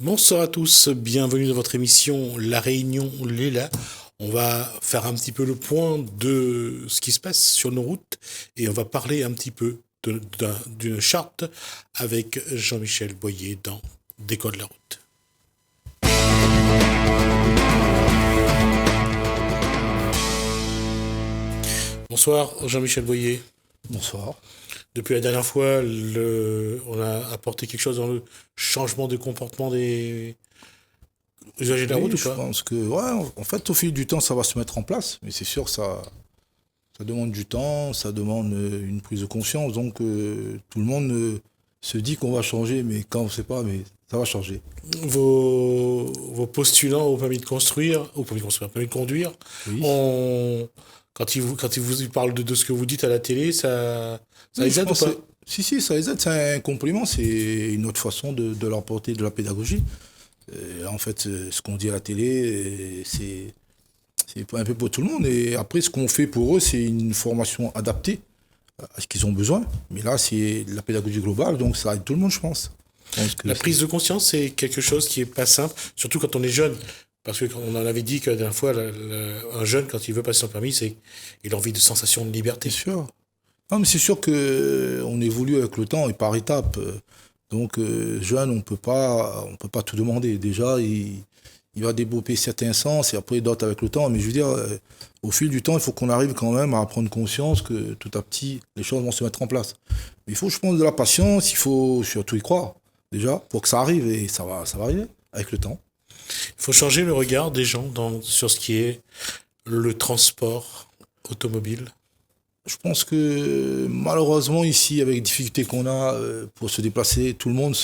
Bonsoir à tous, bienvenue dans votre émission La Réunion Léla. On va faire un petit peu le point de ce qui se passe sur nos routes et on va parler un petit peu d'une charte avec Jean-Michel Boyer dans Décode la route. Bonsoir Jean-Michel Boyer. Bonsoir. Depuis la dernière fois, on a apporté quelque chose dans le changement de comportement des usagers de la route Oui, ou je pas? pense que, ouais, en fait, au fil du temps, ça va se mettre en place, mais c'est sûr, ça demande du temps, ça demande une prise de conscience. Donc, tout le monde se dit qu'on va changer, mais quand on ne sait pas, mais ça va changer. Vos postulants au permis de construire, au permis de conduire, Oui. on, quand ils vous parlent de ce que vous dites à la télé, ça Oui, les je aide ou pense que pas? si, ça les aide, c'est un compliment, c'est une autre façon de leur porter de la pédagogie. En fait, ce qu'on dit à la télé, c'est un peu pour tout le monde. Et après, ce qu'on fait pour eux, c'est une formation adaptée à ce qu'ils ont besoin. Mais là, c'est de la pédagogie globale, donc ça aide tout le monde, je pense. Je pense que La c'est... prise de conscience, c'est quelque chose qui est pas simple, surtout quand on est jeune. Parce que on en avait dit que la dernière fois, un jeune, quand il veut passer son permis, il a envie de sensation de C'est liberté. sûr. Non, mais c'est sûr que on évolue avec le temps et par étapes. Donc, jeune, on peut pas tout demander. Déjà, il va développer certains sens et après d'autres avec le temps. Mais je veux dire, au fil du temps, il faut qu'on arrive quand même à prendre conscience que tout à petit, les choses vont se mettre en place. Mais il faut, je pense, de la patience. Il faut surtout y croire déjà pour que ça arrive et ça va arriver avec le temps. Il faut changer le regard des gens sur ce qui est le transport automobile. Je pense que malheureusement ici, avec les difficultés qu'on a pour se déplacer, tout le monde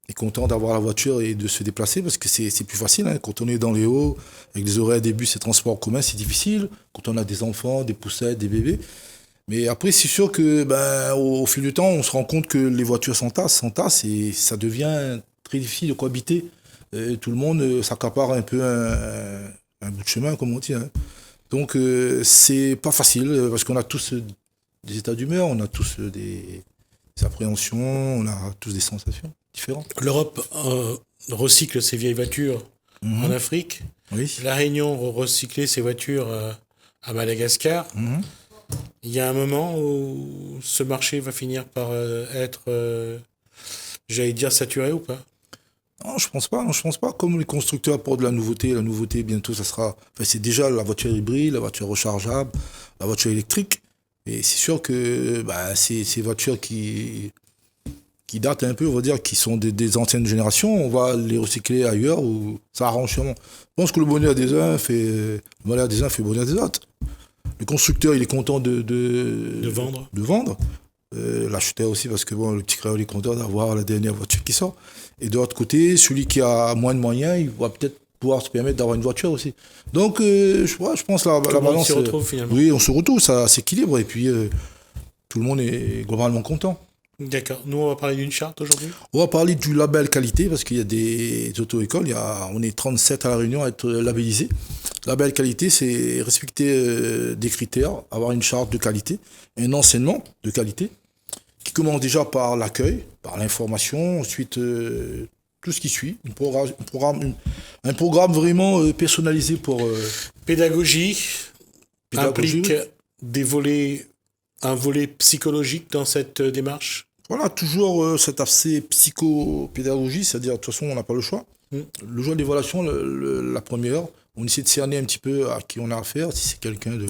est content d'avoir la voiture et de se déplacer parce que c'est plus facile, hein. Quand on est dans les hauts, avec des horaires des bus et transports en commun, c'est difficile. Quand on a des enfants, des poussettes, des bébés. Mais après, c'est sûr que ben, au fil du temps, on se rend compte que les voitures s'entassent et ça devient très difficile de cohabiter. Tout le monde s'accapare un peu un bout de chemin, comme on dit, hein. Donc c'est pas facile parce qu'on a tous des états d'humeur, on a tous des appréhensions, on a tous des sensations différentes. L'Europe recycle ses vieilles voitures en Mhm. Afrique. Oui. La Réunion recyclait ses voitures à Madagascar. Mhm. Il y a un moment où ce marché va finir par être, j'allais dire, saturé ou pas? Non, je pense pas. Non, je pense pas. Comme les constructeurs apportent de la nouveauté bientôt, ça sera. Enfin, c'est déjà la voiture hybride, la voiture rechargeable, la voiture électrique. Et c'est sûr que bah, ces voitures qui datent un peu, on va dire, qui sont des anciennes générations, on va les recycler ailleurs où ça arrange sûrement. Je pense que le bonheur des uns fait le bonheur des autres. Le constructeur, il est content De vendre. de vendre. L'acheteur aussi, parce que bon, le petit créole est content d'avoir la dernière voiture qui sort. Et de l'autre côté, celui qui a moins de moyens, il va peut-être pouvoir se permettre d'avoir une voiture aussi. Donc, je pense Tout la le monde s'y balance. retrouve finalement. Oui, on se retrouve, ça s'équilibre. Et puis, tout le monde est globalement content. D'accord. Nous, on va parler d'une charte aujourd'hui. On va parler du label qualité parce qu'il y a des auto-écoles. On est 37 à La Réunion à être labellisés. Label qualité, c'est respecter des critères, avoir une charte de qualité, un enseignement de qualité qui commence déjà par l'accueil, par l'information, ensuite tout ce qui suit, un programme vraiment personnalisé pour Pédagogie pédagogie. implique des volets, un volet psychologique dans cette démarche. Voilà, toujours cet aspect psychopédagogie, c'est-à-dire de toute façon on n'a pas le choix. Hmm. Le jour d'évaluation, la première, on essaie de cerner un petit peu à qui on a affaire, si c'est quelqu'un de...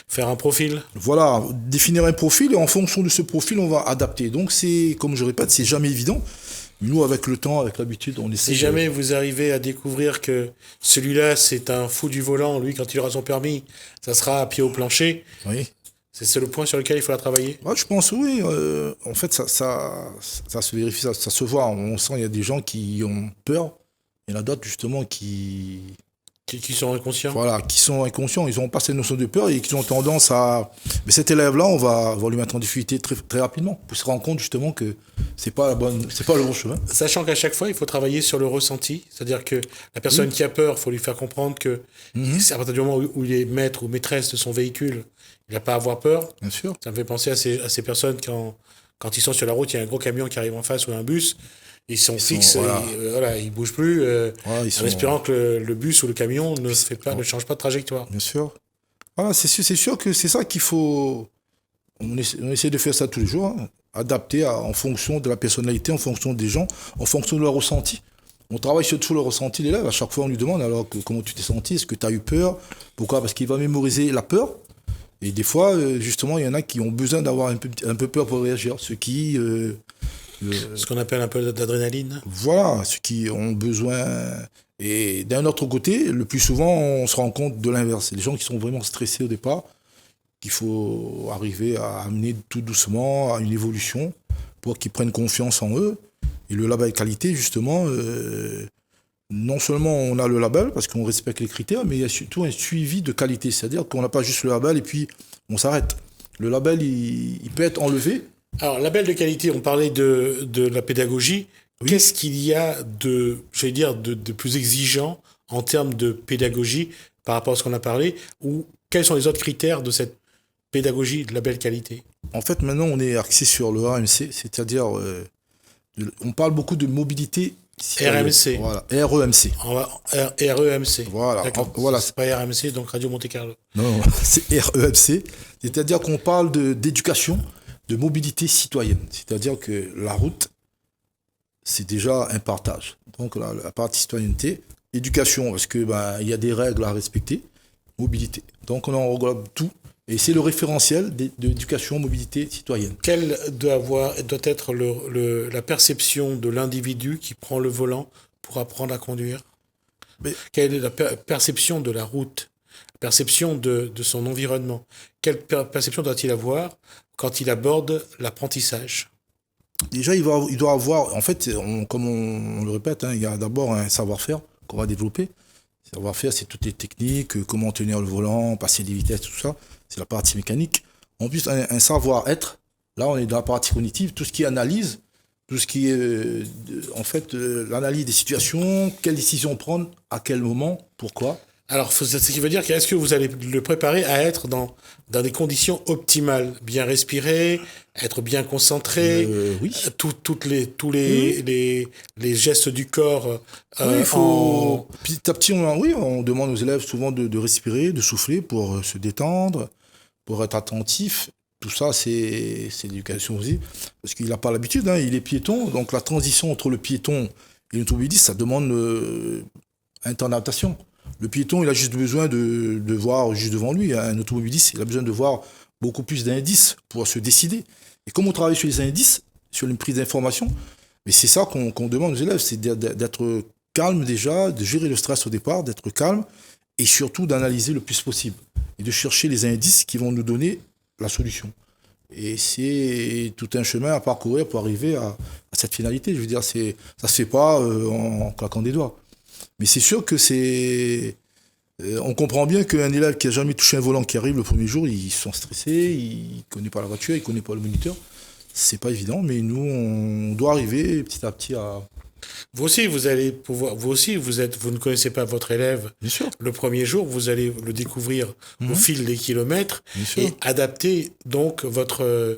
Faire un profil. Voilà, définir un profil et en fonction de ce profil, on va adapter. Donc c'est, comme je répète, c'est jamais évident. Nous, avec le temps, avec l'habitude, on essaie Si de... jamais vous arrivez à découvrir que celui-là, c'est un fou du volant, lui, quand il aura son permis, ça sera à pied au plancher, Oui. c'est le point sur lequel il faudra travailler. Ouais, je pense, oui. En fait, ça se vérifie, ça se voit. On sent qu'il y a des gens qui ont peur. Il y en a d'autres, justement, Qui sont inconscients. voilà, qui sont inconscients, ils n'ont pas cette notion de peur et qui ont tendance à... Mais cet élève-là, on va lui mettre en difficulté très, très rapidement pour se rendre compte justement que c'est pas le bon chemin. Sachant qu'à chaque fois, il faut travailler sur le ressenti. C'est-à-dire que la personne qui a peur, il faut lui faire comprendre que Mhm, c'est à partir du moment où il est maître ou maîtresse de son véhicule, il n'a pas à avoir peur. bien sûr. Ça me fait penser à ces personnes quand ils sont sur la route, il y a un gros camion qui arrive en face ou un bus. Ils sont fixes, voilà. voilà, ils bougent plus, Voilà, en espérant que le bus ou le camion ne change pas de trajectoire. bien sûr. Voilà, c'est sûr que c'est ça qu'il faut. On essaie de faire ça tous les jours, hein, adapter en fonction de la personnalité, en fonction des gens, en fonction de leur ressenti. On travaille surtout le ressenti de l'élève. À chaque fois, on lui demande alors comment tu t'es senti, est-ce que tu as eu peur? Pourquoi? Parce qu'il va mémoriser la peur. Et des fois, justement, il y en a qui ont besoin d'avoir un peu peur pour réagir. Ce qu'on appelle un peu d'adrénaline. Voilà, ceux qui ont besoin. Et d'un autre côté, le plus souvent, on se rend compte de l'inverse. Les gens qui sont vraiment stressés au départ, qu'il faut arriver à amener tout doucement à une évolution pour qu'ils prennent confiance en eux. Et le label qualité, justement, non seulement on a le label parce qu'on respecte les critères, mais il y a surtout un suivi de qualité. C'est-à-dire qu'on n'a pas juste le label et puis on s'arrête. Le label, il peut être enlevé. Alors, label de qualité, on parlait de la pédagogie. Oui. Qu'est-ce qu'il y a de plus exigeant en termes de pédagogie par rapport à ce qu'on a parlé, ou quels sont les autres critères de cette pédagogie de label qualité? En fait, maintenant, on est axé sur le RMC, c'est-à-dire, on parle beaucoup de mobilité. RMC. Voilà, REMC. REMC. Voilà. D'accord. Voilà. C'est pas RMC, donc Radio Monte Carlo. Non, c'est REMC. C'est-à-dire qu'on parle d'éducation, de mobilité citoyenne. C'est-à-dire que la route, c'est déjà un partage. Donc la partie citoyenneté, éducation, parce que il y a des règles à respecter, mobilité. Donc on en regroupe tout. Et c'est le référentiel d'éducation, mobilité citoyenne. Quelle doit être la perception de l'individu qui prend le volant pour apprendre à conduire? Quelle est la perception de la route? Perception de son environnement? Quelle perception doit-il avoir quand il aborde l'apprentissage? Déjà, il doit avoir, en fait, comme on le répète, il y a d'abord un savoir-faire qu'on va développer. Le savoir-faire, c'est toutes les techniques, comment tenir le volant, passer des vitesses, tout ça. C'est la partie mécanique. En plus, un savoir-être, là, on est dans la partie cognitive, tout ce qui est analyse, tout ce qui est, l'analyse des situations, quelles décisions prendre, à quel moment, pourquoi. Alors, ce qui veut dire est-ce que vous allez le préparer à être dans des conditions optimales, bien respirer, être bien concentré, Oui. tous les gestes du corps. Oui, il faut petit à petit, on demande aux élèves souvent de respirer, de souffler pour se détendre, pour être attentif. Tout ça, c'est l'éducation aussi, parce qu'il n'a pas l'habitude, il est piéton, donc la transition entre le piéton et l'automobiliste, ça demande un temps d'adaptation. Le piéton, il a juste besoin de voir juste devant lui. Un automobiliste, il a besoin de voir beaucoup plus d'indices pour se décider. Et comme on travaille sur les indices, sur une prise d'information, mais c'est ça qu'on demande aux élèves, c'est d'être calme déjà, de gérer le stress au départ, d'être calme et surtout d'analyser le plus possible et de chercher les indices qui vont nous donner la solution. Et c'est tout un chemin à parcourir pour arriver à cette finalité. Je veux dire, ça se fait pas en claquant des doigts. Mais c'est sûr que on comprend bien qu'un élève qui n'a jamais touché un volant qui arrive le premier jour, ils sont stressés, il ne connaît pas la voiture, il ne connaît pas le moniteur. C'est pas évident, mais nous, on doit arriver petit à petit à... Vous aussi, vous ne connaissez pas votre élève. Bien sûr. Le premier jour, vous allez le découvrir au fil des kilomètres et adapter donc votre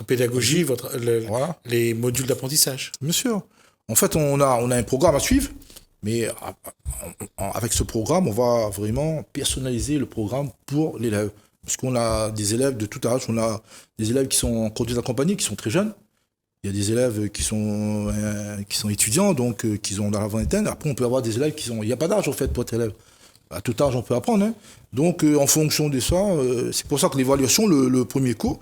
pédagogie, voilà. les modules d'apprentissage. Bien sûr. En fait, on a un programme à suivre, mais avec ce programme, on va vraiment personnaliser le programme pour l'élève. Parce qu'on a des élèves de tout âge, on a des élèves qui sont en conduite accompagnée, qui sont très jeunes. Il y a des élèves qui sont étudiants, donc qui ont dans la vingtaine. Après, on peut avoir des élèves qui sont... Il n'y a pas d'âge, en fait, pour être élève. À tout âge, on peut apprendre. Donc, en fonction de ça, c'est pour ça que l'évaluation, le premier cours,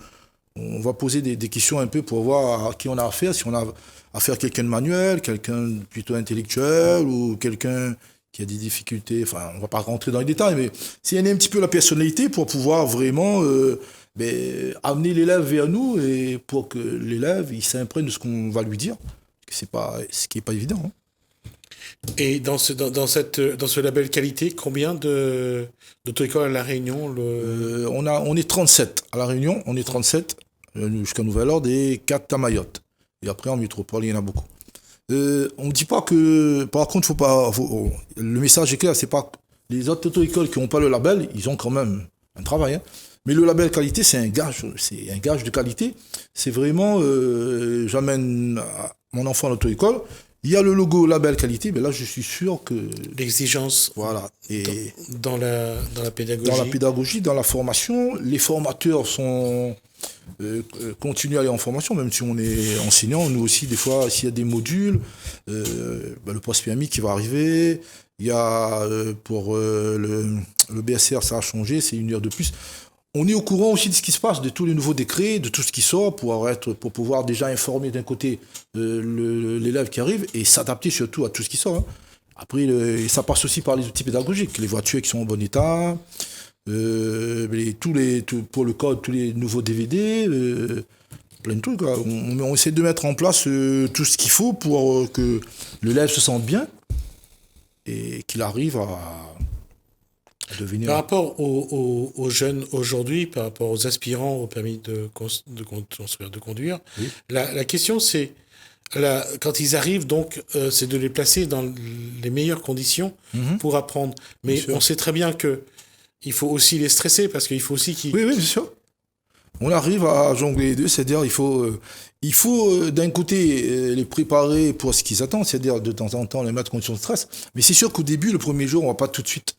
on va poser des questions un peu pour voir à qui on a affaire, si on a affaire à quelqu'un de manuel, quelqu'un plutôt intellectuel ou quelqu'un qui a des difficultés. Enfin, on ne va pas rentrer dans les détails, mais c'est un petit peu la personnalité pour pouvoir vraiment amener l'élève vers nous et pour que l'élève il s'imprègne de ce qu'on va lui dire. C'est pas, ce qui n'est pas évident. Et dans ce label qualité, combien d'auto-écoles à La Réunion on est 37 à La Réunion, on est 37 jusqu'à nouvel ordre et 4 à Mayotte. Et après en métropole, il y en a beaucoup. On ne dit pas que, par contre, le message est clair, c'est pas les autres auto-écoles qui n'ont pas le label, ils ont quand même un travail. Mais le label qualité, c'est un gage de qualité. C'est vraiment, j'amène mon enfant à l'auto-école, il y a le logo label qualité, mais là je suis sûr que L'exigence voilà. Et dans la pédagogie. dans la pédagogie, dans la formation, les formateurs sont continuent à aller en formation, même si on est enseignant. Nous aussi, des fois, s'il y a des modules, le post-PMI qui va arriver, il y a pour le BSR, ça a changé, c'est 1 heure de plus. On est au courant aussi de ce qui se passe, de tous les nouveaux décrets, de tout ce qui sort, pour pouvoir déjà informer d'un côté l'élève qui arrive et s'adapter surtout à tout ce qui sort. Hein. Après, et ça passe aussi par les outils pédagogiques, les voitures qui sont en bon état, pour le code, tous les nouveaux DVD, plein de trucs. On essaie de mettre en place tout ce qu'il faut pour que l'élève se sente bien et qu'il arrive à devenir... Par rapport aux jeunes aujourd'hui, par rapport aux aspirants au permis de construire, de conduire, Oui. la question c'est, quand ils arrivent, donc, c'est de les placer dans les meilleures conditions pour apprendre. Mais on sait très bien que il faut aussi les stresser parce qu'il faut aussi qu'ils... Oui, bien sûr. On arrive à jongler les deux, c'est-à-dire il faut d'un côté les préparer pour ce qu'ils attendent, c'est-à-dire de temps en temps les mettre en condition de stress. Mais c'est sûr qu'au début, le premier jour, on va pas tout de suite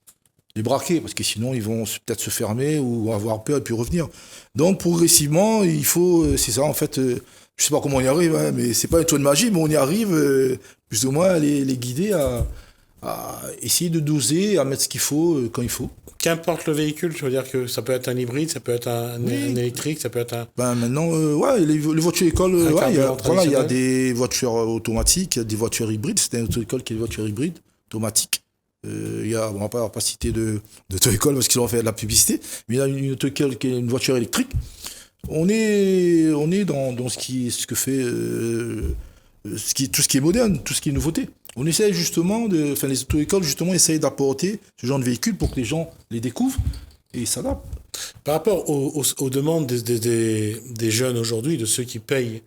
les braquer parce que sinon ils vont peut-être se fermer ou avoir peur et puis revenir. Donc progressivement, il faut, c'est ça en fait, je sais pas comment on y arrive, hein, mais c'est pas un tour de magie, mais on y arrive plus ou moins à les guider à essayer de doser, à mettre ce qu'il faut quand il faut. Qu'importe le véhicule, je veux dire que ça peut être un hybride, ça peut être un électrique, ça peut être un... Maintenant, les voitures écoles, il y a des voitures automatiques, il y a des voitures hybrides. C'est un auto-école qui est des voitures hybrides, automatiques. On va pas citer d'auto-école parce qu'ils ont fait de la publicité, mais il y a une auto-école qui est une voiture électrique. On est dans ce que fait tout ce qui est moderne, tout ce qui est nouveauté. On essaie justement les auto-écoles justement essayent d'apporter ce genre de véhicules pour que les gens les découvrent et s'adaptent. Par rapport aux demandes des jeunes aujourd'hui, de ceux qui payent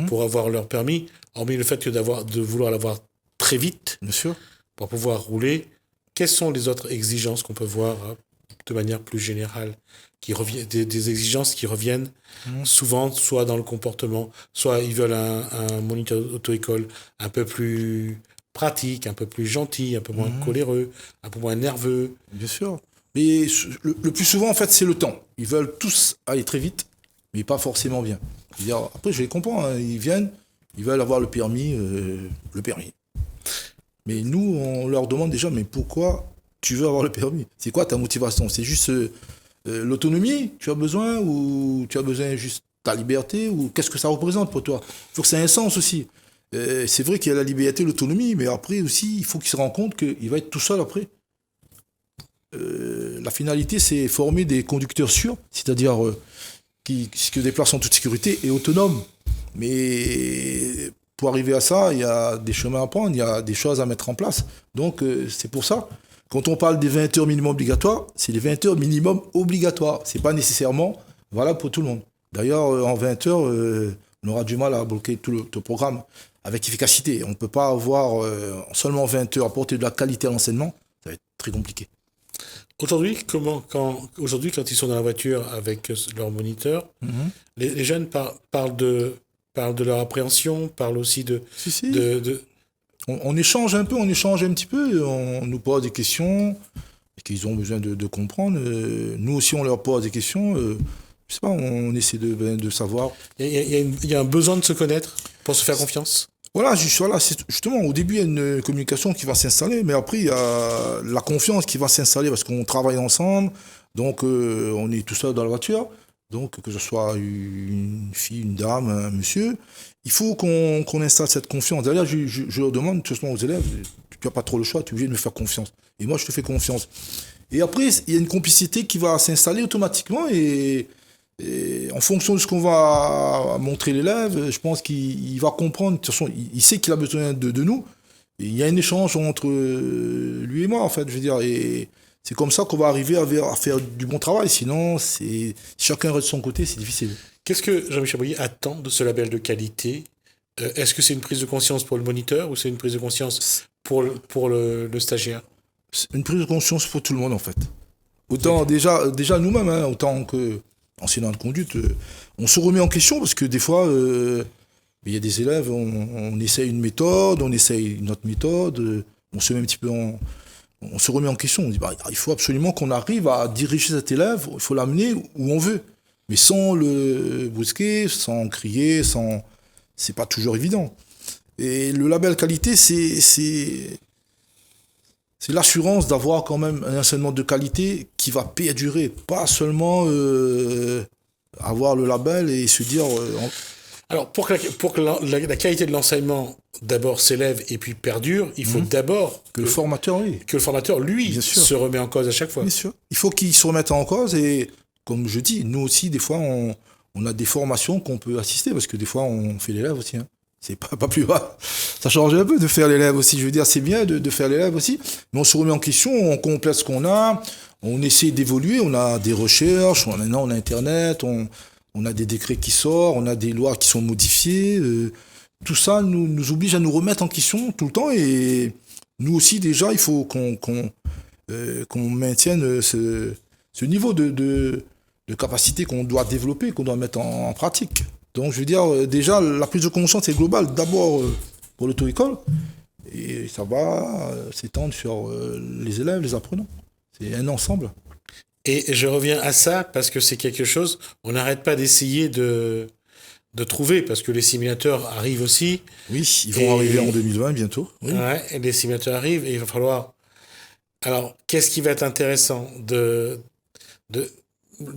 pour avoir leur permis, hormis le fait que de vouloir l'avoir très vite, bien sûr, pour pouvoir rouler, quelles sont les autres exigences qu'on peut voir de manière plus générale, des exigences qui reviennent souvent, soit dans le comportement, soit ils veulent un moniteur auto-école un peu plus pratique, un peu plus gentil, un peu moins coléreux, un peu moins nerveux. Bien sûr. Mais le plus souvent, en fait, c'est le temps. Ils veulent tous aller très vite, mais pas forcément bien. Après, je les comprends. Hein. Ils viennent, ils veulent avoir le permis. Mais nous, on leur demande déjà, mais pourquoi tu veux avoir le permis? C'est quoi ta motivation? C'est juste l'autonomie tu as besoin ou tu as besoin juste ta liberté ou qu'est-ce que ça représente pour toi? Il faut que ça ait un sens aussi. C'est vrai qu'il y a la liberté, l'autonomie, mais après aussi, il faut qu'il se rende compte qu'il va être tout seul après. La finalité, c'est former des conducteurs sûrs, c'est-à-dire qui se déplacent en toute sécurité et autonomes. Mais pour arriver à ça, il y a des chemins à prendre, il y a des choses à mettre en place. Donc, c'est pour ça. Quand on parle des 20 heures minimum obligatoires, c'est les 20 heures minimum obligatoires. C'est pas nécessairement valable pour tout le monde. D'ailleurs, en 20 heures, on aura du mal à bloquer tout le programme avec efficacité. On ne peut pas avoir seulement 20 heures apporter de la qualité à l'enseignement. Ça va être très compliqué. Aujourd'hui, quand ils sont dans la voiture avec leur moniteur, les jeunes parlent de leur appréhension, parlent aussi de... Si. On échange un peu, on échange un petit peu, on nous pose des questions qu'ils ont besoin de comprendre. Nous aussi, on leur pose des questions. Je sais pas, on essaie de savoir. Il y a un besoin de se connaître pour se faire confiance. Voilà, justement, au début, il y a une communication qui va s'installer, mais après, il y a la confiance qui va s'installer parce qu'on travaille ensemble, donc on est tout seul dans la voiture, donc que ce soit une fille, une dame, un monsieur, il faut qu'on installe cette confiance. D'ailleurs, je leur demande, tout simplement aux élèves, tu n'as pas trop le choix, tu es obligé de me faire confiance. Et moi, je te fais confiance. Et après, il y a une complicité qui va s'installer automatiquement et en fonction de ce qu'on va montrer l'élève, je pense qu'il va comprendre. De toute façon, il sait qu'il a besoin de nous. Et il y a un échange entre lui et moi, en fait. Je veux dire, et c'est comme ça qu'on va arriver à faire du bon travail. Sinon, chacun reste de son côté, c'est difficile. Qu'est-ce que Jean-Michel Brouillet attend de ce label de qualité? Est-ce que c'est une prise de conscience pour le moniteur ou c'est une prise de conscience pour le stagiaire? C'est une prise de conscience pour tout le monde, en fait. Autant déjà nous-mêmes, autant que enseignant de conduite, on se remet en question parce que des fois, Mais il y a des élèves, on essaye une méthode, on essaye une autre méthode, on se met un petit peu on se remet en question. On dit, bah, il faut absolument qu'on arrive à diriger cet élève, il faut l'amener où on veut. Mais sans le brusquer, sans crier, c'est pas toujours évident. Et le label qualité, c'est l'assurance d'avoir quand même un enseignement de qualité qui va perdurer, pas seulement avoir le label et se dire... Alors, pour que la qualité de l'enseignement d'abord s'élève et puis perdure, il faut d'abord que le formateur, lui, se remet en cause à chaque fois. Bien sûr. Il faut qu'il se remette en cause et, comme je dis, nous aussi, des fois, on a des formations qu'on peut assister parce que des fois, on fait l'élève aussi. Hein. C'est pas plus bas. Ça change un peu de faire l'élève aussi. Je veux dire, c'est bien de faire l'élève aussi, mais on se remet en question, on complète ce qu'on a, on essaie d'évoluer, on a des recherches, maintenant on a Internet, on a des décrets qui sortent, on a des lois qui sont modifiées. Tout ça nous oblige à nous remettre en question tout le temps. Et nous aussi, déjà, il faut qu'on maintienne ce niveau de capacité qu'on doit développer, qu'on doit mettre en pratique. Donc, je veux dire, déjà, la prise de conscience est globale. D'abord pour l'auto-école, et ça va s'étendre sur les élèves, les apprenants. C'est un ensemble. Et je reviens à ça parce que c'est quelque chose, on n'arrête pas d'essayer de trouver, parce que les simulateurs arrivent aussi. Oui, ils vont arriver en 2020 bientôt. Oui. Ouais, et les simulateurs arrivent et il va falloir... Alors, qu'est-ce qui va être intéressant de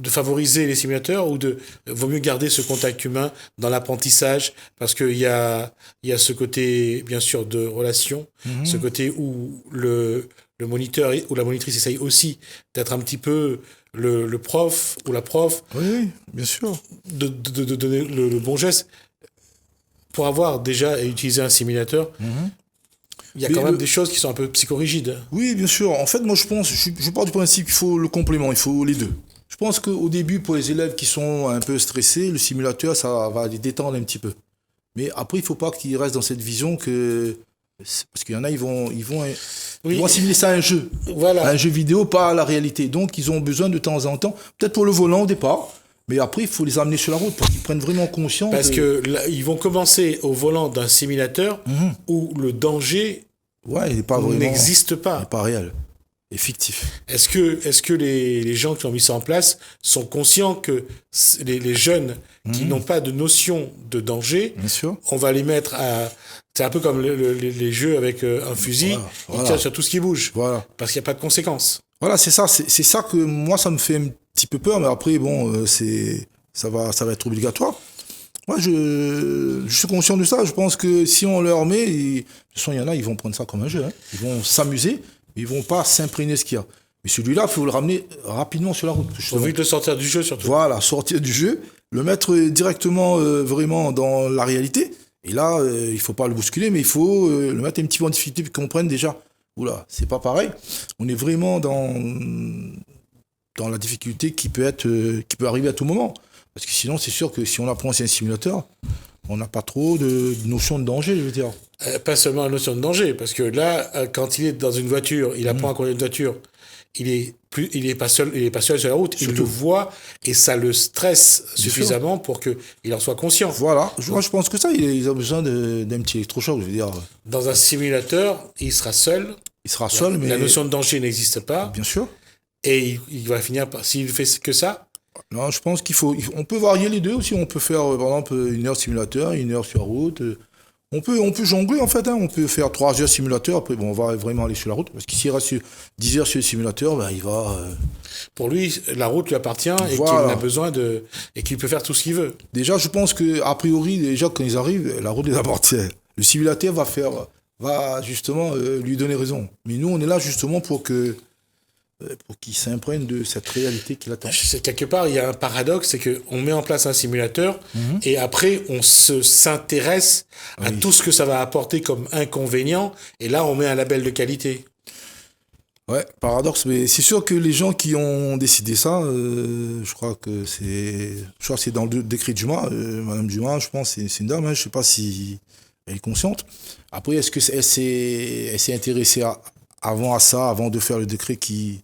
favoriser les simulateurs ou vaut mieux garder ce contact humain dans l'apprentissage parce qu'il y a ce côté, bien sûr, de relation, ce côté où le moniteur ou la monitrice essaye aussi d'être un petit peu le prof ou la prof. Oui, bien sûr. De donner le bon geste. Pour avoir déjà utilisé un simulateur, il y a quand même des choses qui sont un peu psychorigides. Oui, bien sûr. En fait, moi, je pars du principe qu'il faut le complément, il faut les deux. Je pense qu'au début, pour les élèves qui sont un peu stressés, le simulateur, ça va les détendre un petit peu. Mais après, il ne faut pas qu'ils restent dans cette vision que... Parce qu'il y en a, ils vont assimiler ça à un jeu. Voilà. À un jeu vidéo, pas à la réalité. Donc, ils ont besoin de temps en temps, peut-être pour le volant au départ, mais après, il faut les amener sur la route pour qu'ils prennent vraiment conscience. Parce que là, ils vont commencer au volant d'un simulateur où le danger n'existe pas. Il n'est pas réel. Et fictif. Est-ce que les gens qui ont mis ça en place sont conscients que les jeunes qui n'ont pas de notion de danger, bien sûr, on va les mettre à... C'est un peu comme les jeux avec un fusil, ils tirent sur tout ce qui bouge, parce qu'il n'y a pas de conséquences. Voilà, c'est ça que moi, ça me fait un petit peu peur, mais après, bon, ça va être obligatoire. Moi, je suis conscient de ça. Je pense que si on leur met, de toute façon, il y en a, ils vont prendre ça comme un jeu. Hein. Ils vont s'amuser. Ils vont pas s'imprégner ce qu'il y a. Mais celui-là, il faut le ramener rapidement sur la route. Il faut vite le sortir du jeu, surtout. Voilà, sortir du jeu, le mettre directement vraiment dans la réalité. Et là, il faut pas le bousculer, mais il faut le mettre un petit peu en difficulté pour qu'ils comprennent déjà. Oula, c'est pas pareil. On est vraiment dans la difficulté qui peut arriver à tout moment. Parce que sinon, c'est sûr que si on apprend un simulateur, on n'a pas trop de notion de danger, je veux dire. Pas seulement la notion de danger, parce que là, quand il est dans une voiture, il apprend à conduire une voiture, il est pas seul sur la route, il le voit et ça le stresse suffisamment pour que il en soit conscient. Voilà, moi je pense que ça, il a besoin d'un petit électrochoc, je veux dire. Dans un simulateur, il sera seul. Il sera seul, mais la notion de danger n'existe pas. Bien sûr. Et il va finir par, s'il fait que ça. Non, je pense on peut varier les deux aussi. On peut faire, par exemple, 1 heure simulateur, 1 heure sur la route. On peut jongler, en fait. Hein. On peut faire 3 heures simulateur. Après, bon, on va vraiment aller sur la route. Parce qu'il s'il reste 10 heures sur le simulateur, ben, il va... Pour lui, la route lui appartient et qu'il a besoin et qu'il peut faire tout ce qu'il veut. Déjà, je pense qu'a priori, déjà, quand ils arrivent, la route les appartient. Le simulateur va justement lui donner raison. Mais nous, on est là justement pour qu'il s'imprègne de cette réalité qu'il attend. Quelque part, il y a un paradoxe, c'est qu'on met en place un simulateur et après, on s'intéresse à tout ce que ça va apporter comme inconvénient et là, on met un label de qualité. Ouais, paradoxe, mais c'est sûr que les gens qui ont décidé ça, je crois que c'est dans le décret de Dumas, Madame Dumas, je pense, c'est une dame, hein, je sais pas si elle est consciente. Après, est-ce que elle s'est intéressée avant de faire le décret qui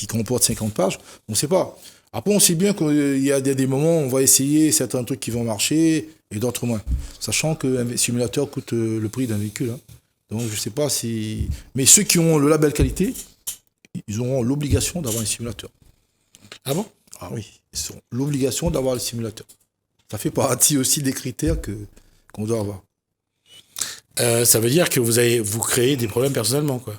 comporte 50 pages, on ne sait pas. Après, on sait bien qu'il y a des moments où on va essayer certains trucs qui vont marcher, et d'autres moins. Sachant qu'un simulateur coûte le prix d'un véhicule. Hein. Donc je ne sais pas si... Mais ceux qui ont le label qualité, ils auront l'obligation d'avoir un simulateur. Ah bon? Ah oui, ils auront l'obligation d'avoir le simulateur. Ça fait partie aussi des critères qu'on doit avoir. Ça veut dire que vous créez des problèmes personnellement, quoi.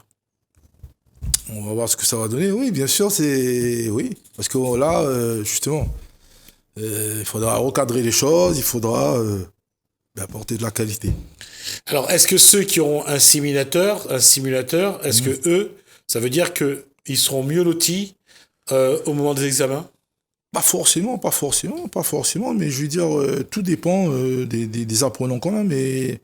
On va voir ce que ça va donner. Oui, bien sûr, oui. Parce que là, justement, il faudra recadrer les choses, il faudra apporter de la qualité. Alors, est-ce que ceux qui auront un simulateur, est-ce que eux, ça veut dire qu'ils seront mieux lotis au moment des examens? Pas forcément, mais je veux dire, tout dépend des apprenants quand même, mais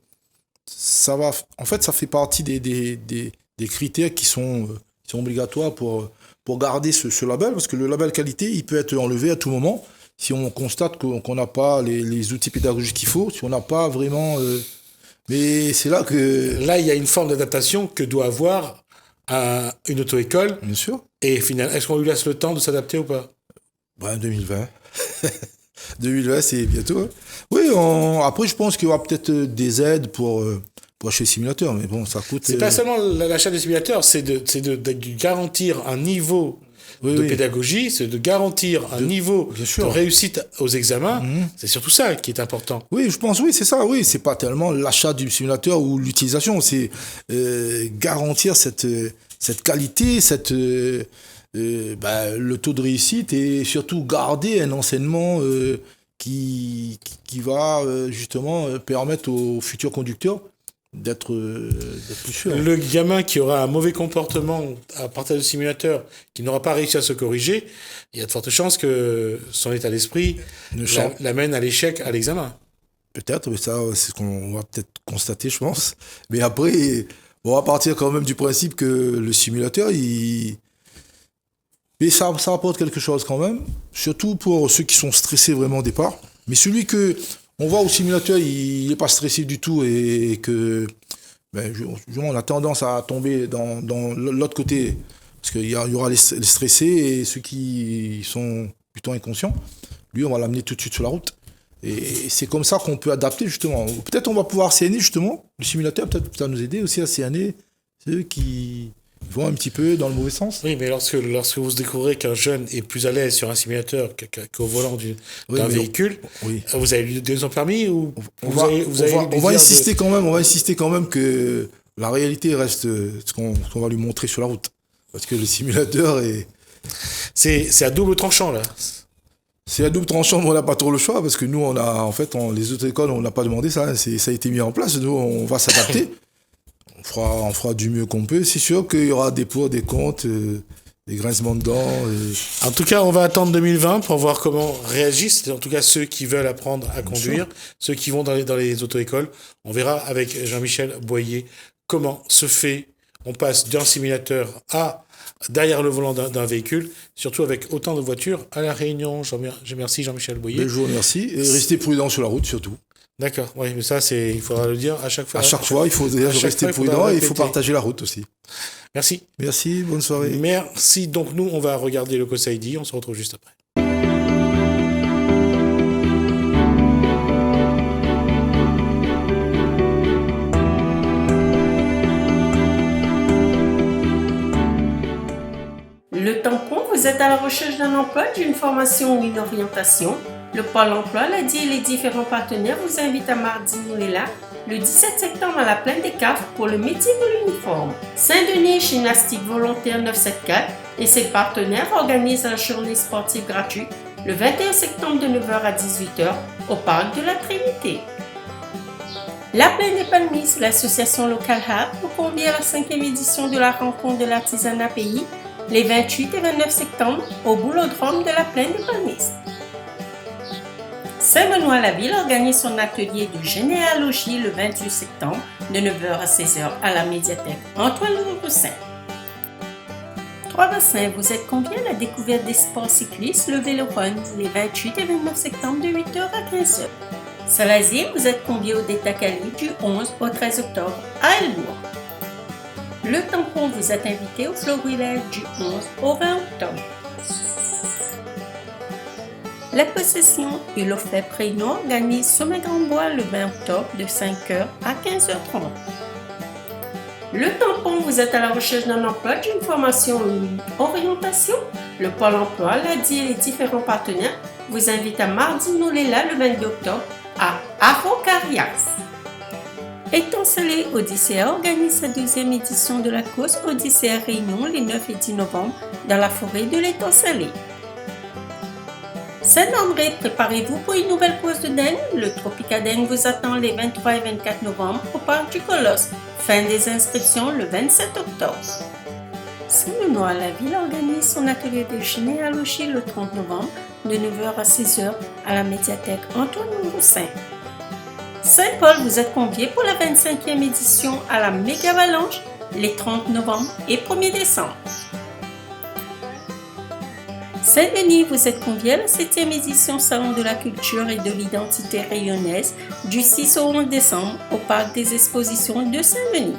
ça va, en fait, ça fait partie des critères qui sont obligatoires pour garder ce label, parce que le label qualité, il peut être enlevé à tout moment, si on constate qu'on n'a pas les outils pédagogiques qu'il faut, si on n'a pas vraiment... mais c'est là que... Là, il y a une forme d'adaptation que doit avoir une auto-école. Bien sûr. Et finalement, est-ce qu'on lui laisse le temps de s'adapter ou pas? 2020. 2020, c'est bientôt. Hein. Oui, après, je pense qu'il y aura peut-être des aides pour acheter le simulateur, mais bon, ça coûte... C'est pas seulement l'achat des simulateurs, c'est de garantir un niveau de pédagogie, c'est de garantir un niveau de réussite aux examens. C'est surtout ça qui est important. Oui, je pense, oui, c'est ça. Oui, c'est pas tellement l'achat du simulateur ou l'utilisation, c'est garantir cette qualité, le taux de réussite et surtout garder un enseignement qui va justement permettre aux futurs conducteurs d'être plus sûrs. Le gamin qui aura un mauvais comportement à partir du simulateur, qui n'aura pas réussi à se corriger, il y a de fortes chances que son état d'esprit l'amène à l'échec à l'examen. Peut-être, mais ça, c'est ce qu'on va peut-être constater, je pense. Mais après, on va partir quand même du principe que le simulateur, mais ça apporte quelque chose quand même, surtout pour ceux qui sont stressés vraiment au départ. Mais celui que on voit au simulateur, il n'est pas stressé du tout et que on a tendance à tomber dans l'autre côté. Parce qu'il y aura les stressés et ceux qui sont plutôt inconscients. Lui, on va l'amener tout de suite sur la route. Et c'est comme ça qu'on peut adapter justement. Peut-être on va pouvoir cerner justement, le simulateur, peut-être ça va nous aider aussi à cerner ceux qui vont un petit peu dans le mauvais sens. Oui, mais lorsque vous découvrez qu'un jeune est plus à l'aise sur un simulateur qu'au volant d'un véhicule, vous allez lui donner son permis ou on va insister quand même que la réalité reste ce qu'on va lui montrer sur la route. Parce que le simulateur est... C'est à double tranchant, là. C'est à double tranchant, mais on n'a pas trop le choix, parce que nous, les autres écoles, on n'a pas demandé ça. Ça a été mis en place. Nous, on va s'adapter. On fera du mieux qu'on peut. C'est sûr qu'il y aura des pour, des contre, des grincements de dents. En tout cas, on va attendre 2020 pour voir comment réagissent, en tout cas ceux qui veulent apprendre à conduire, ceux qui vont dans les auto-écoles. On verra avec Jean-Michel Boyer comment se fait, on passe d'un simulateur à derrière le volant d'un véhicule, surtout avec autant de voitures à La Réunion. Je remercie Jean-Michel Boyer. Je vous remercie. Et restez prudent sur la route, surtout. D'accord, oui, mais ça, il faudra le dire à chaque fois. À chaque fois, il faut rester prudent et il faut partager la route aussi. Merci. Merci, bonne soirée. Merci. Donc, nous, on va regarder le COSAIDI. On se retrouve juste après. Le tampon, vous êtes à la recherche d'un emploi, d'une formation ou une orientation. Le Pôle emploi, l'ADI et les différents partenaires vous invitent à Mardi Noulela, le 17 septembre à la Plaine des Cafres pour le métier de l'uniforme. Saint-Denis Gymnastique Volontaire 974 et ses partenaires organisent la journée sportive gratuite le 21 septembre de 9h à 18h au Parc de la Trinité. La Plaine des Palmistes, l'association locale HAP, vous convie à la 5e édition de la rencontre de l'artisanat pays les 28 et 29 septembre au Boulodrome de la Plaine des Palmistes. Saint-Benoît-la-Ville organise son atelier de généalogie le 28 septembre de 9h à 16h à la médiathèque Antoine-Louis-Roussin. Trois-Bassins, vous êtes conviés à la découverte des sports cyclistes, le vélo run, les 28 et 29 septembre de 8h à 15h. Salazie, vous êtes conviés au Détacali du 11 au 13 octobre à Elbourg. Le Tampon, vous êtes invité au Florilège du 11 au 20 octobre. Les possessions et l'OFEP Réunion organisent Sommet Grand Bois le 20 octobre de 5h à 15h30. Le tampon, vous êtes à la recherche d'un emploi, d'une formation ou une orientation? Le Pôle emploi, l'ADI et les différents partenaires vous invitent à mardi Noulela le 22 octobre à Araucarias. Étincelé Odyssée organise sa deuxième édition de la course Odyssée Réunion les 9 et 10 novembre dans la forêt de l'Étincelé. Saint-André, préparez-vous pour une nouvelle course de dengue. Le Tropica Dengue vous attend les 23 et 24 novembre au parc du Colosse. Fin des inscriptions le 27 octobre. Saint-Benoît-la-Ville organise son atelier de généalogie le 30 novembre de 9h à 16h à la médiathèque Antoine Roussin. Saint-Paul, vous êtes conviés pour la 25e édition à la Méga-Avalanche les 30 novembre et 1er décembre. Saint-Denis, vous êtes conviés à la 7e édition Salon de la culture et de l'identité rayonnaise du 6 au 11 décembre au parc des expositions de Saint-Denis.